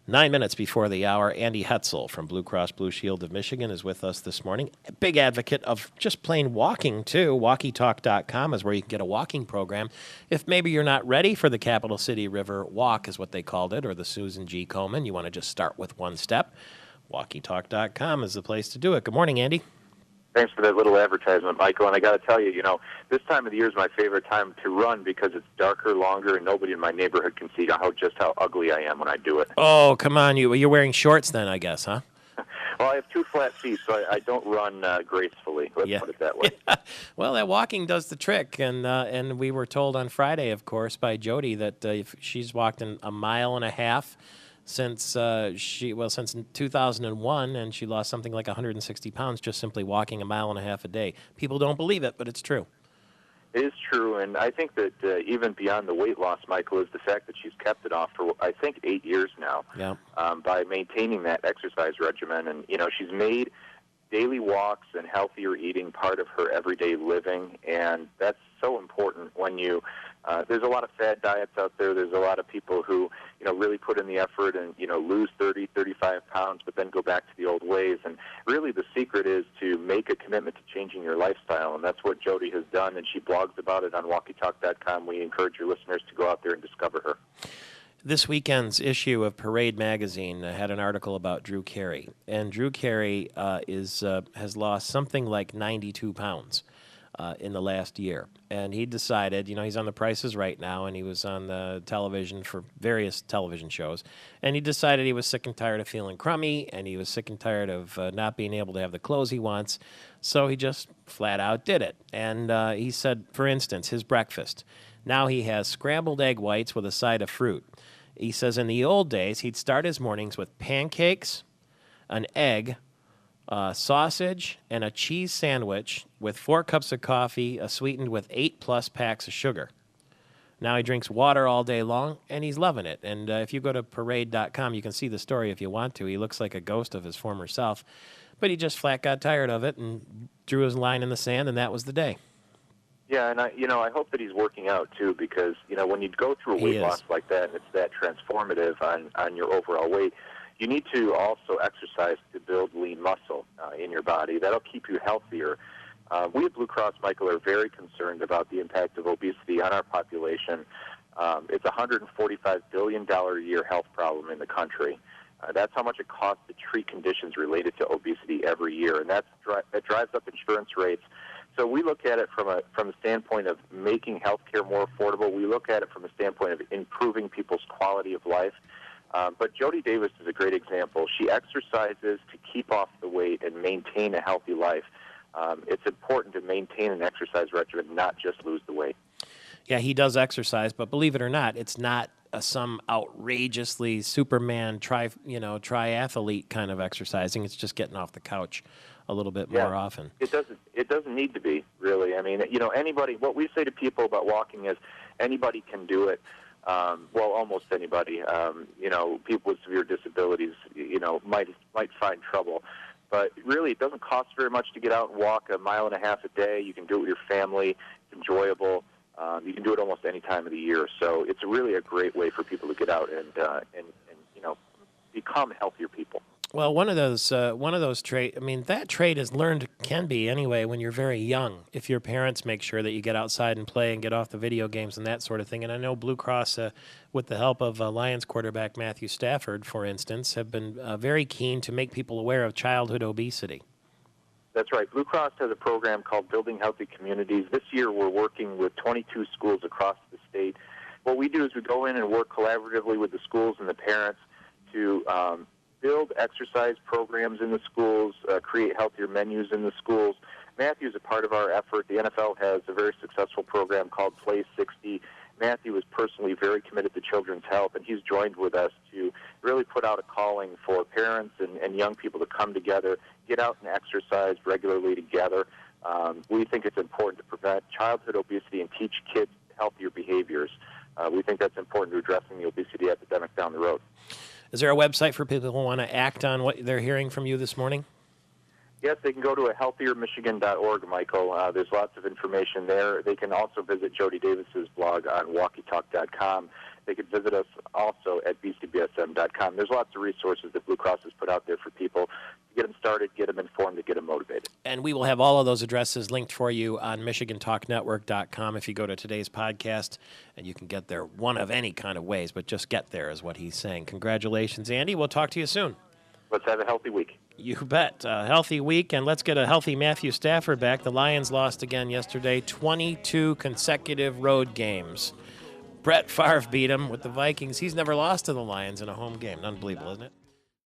9 minutes before the hour, Andy Hetzel from Blue Cross Blue Shield of Michigan is with us this morning. A big advocate of just plain walking, too. WalkieTalk.com is where you can get a walking program. If maybe you're not ready for the Capital City River Walk, is what they called it, or the Susan G. Komen, you want to just start with one step, WalkieTalk.com is the place to do it. Good morning, Andy. Thanks for that little advertisement, Michael. And I got to tell you, this time of the year is my favorite time to run because it's darker, longer, and nobody in my neighborhood can see how ugly I am when I do it. Oh, come on. You're wearing shorts then, I guess, huh? Well, I have 2 flat feet, so I don't run gracefully. Let's put it that way. Well, that walking does the trick. And we were told on Friday, of course, by Jody that if she's walked in a mile and a half since 2001, and she lost something like 160 pounds just simply walking a mile and a half a day. People don't believe it, but it's true. It is true, and I think that even beyond the weight loss, Michael, is the fact that she's kept it off for, I think, 8 years now. Yeah. By maintaining that exercise regimen. And, she's made daily walks and healthier eating part of her everyday living, and that's so important when there's a lot of fad diets out there. There's a lot of people who, really put in the effort and, lose 30, 35 pounds, but then go back to the old ways. And really the secret is to make a commitment to changing your lifestyle, and that's what Jody has done, and she blogs about it on WalkieTalk.com. We encourage your listeners to go out there and discover her. This weekend's issue of Parade magazine had an article about Drew Carey, and Drew Carey has lost something like 92 pounds in the last year. And he decided, he's on The Price is Right now, and he was on the television for various television shows, and he decided he was sick and tired of feeling crummy, and he was sick and tired of not being able to have the clothes he wants, so he just flat out did it. And he said, for instance, his breakfast. Now he has scrambled egg whites with a side of fruit. He says in the old days, he'd start his mornings with pancakes, an egg, sausage, and a cheese sandwich with 4 cups of coffee, sweetened with 8+ packs of sugar. Now he drinks water all day long, and he's loving it. And if you go to parade.com, you can see the story if you want to. He looks like a ghost of his former self. But he just flat got tired of it and drew his line in the sand, and that was the day. Yeah, and I hope that he's working out too, because when you go through a weight loss like that, and it's that transformative on your overall weight, you need to also exercise to build lean muscle in your body. That'll keep you healthier. We at Blue Cross, Michael, are very concerned about the impact of obesity on our population. It's a $145 billion a year health problem in the country. That's how much it costs to treat conditions related to obesity every year, and that drives up insurance rates. So we look at it from a standpoint of making healthcare more affordable. We look at it from a standpoint of improving people's quality of life. But Jody Davis is a great example. She exercises to keep off the weight and maintain a healthy life. It's important to maintain an exercise regimen, not just lose the weight. Yeah, he does exercise, but believe it or not, it's not some outrageously Superman triathlete kind of exercising. It's just getting off the couch a little bit more often. It doesn't need to be, really. I mean, anybody. What we say to people about walking is anybody can do it. Well, almost anybody. People with severe disabilities, might find trouble. But really, it doesn't cost very much to get out and walk a mile and a half a day. You can do it with your family. It's enjoyable. You can do it almost any time of the year. So it's really a great way for people to get out and become healthier people. Well, one of those traits, that trait is learned, can be anyway, when you're very young. If your parents make sure that you get outside and play and get off the video games and that sort of thing. And I know Blue Cross, with the help of Lions quarterback Matthew Stafford, for instance, have been very keen to make people aware of childhood obesity. That's right. Blue Cross has a program called Building Healthy Communities. This year we're working with 22 schools across the state. What we do is we go in and work collaboratively with the schools and the parents to build exercise programs in the schools, create healthier menus in the schools. Matthew's a part of our effort. The NFL has a very successful program called Play 60. Matthew is personally very committed to children's health, and he's joined with us to really put out a calling for parents and young people to come together, get out and exercise regularly together. We think it's important to prevent childhood obesity and teach kids healthier behaviors. We think that's important to addressing the obesity epidemic down the road. Is there a website for people who want to act on what they're hearing from you this morning? Yes, they can go to healthiermichigan.org, Michael. There's lots of information there. They can also visit Jody Davis's blog on walkietalk.com. They could visit us also at bcbsm.com. There's lots of resources that Blue Cross has put out there for people to get them started, get them informed, to get them motivated. And we will have all of those addresses linked for you on MichiganTalkNetwork.com if you go to today's podcast, and you can get there one of any kind of ways, but just get there is what he's saying. Congratulations, Andy. We'll talk to you soon. Let's have a healthy week. You bet. A healthy week, and let's get a healthy Matthew Stafford back. The Lions lost again yesterday, 22 consecutive road games. Brett Favre beat him with the Vikings. He's never lost to the Lions in a home game. Unbelievable, isn't it?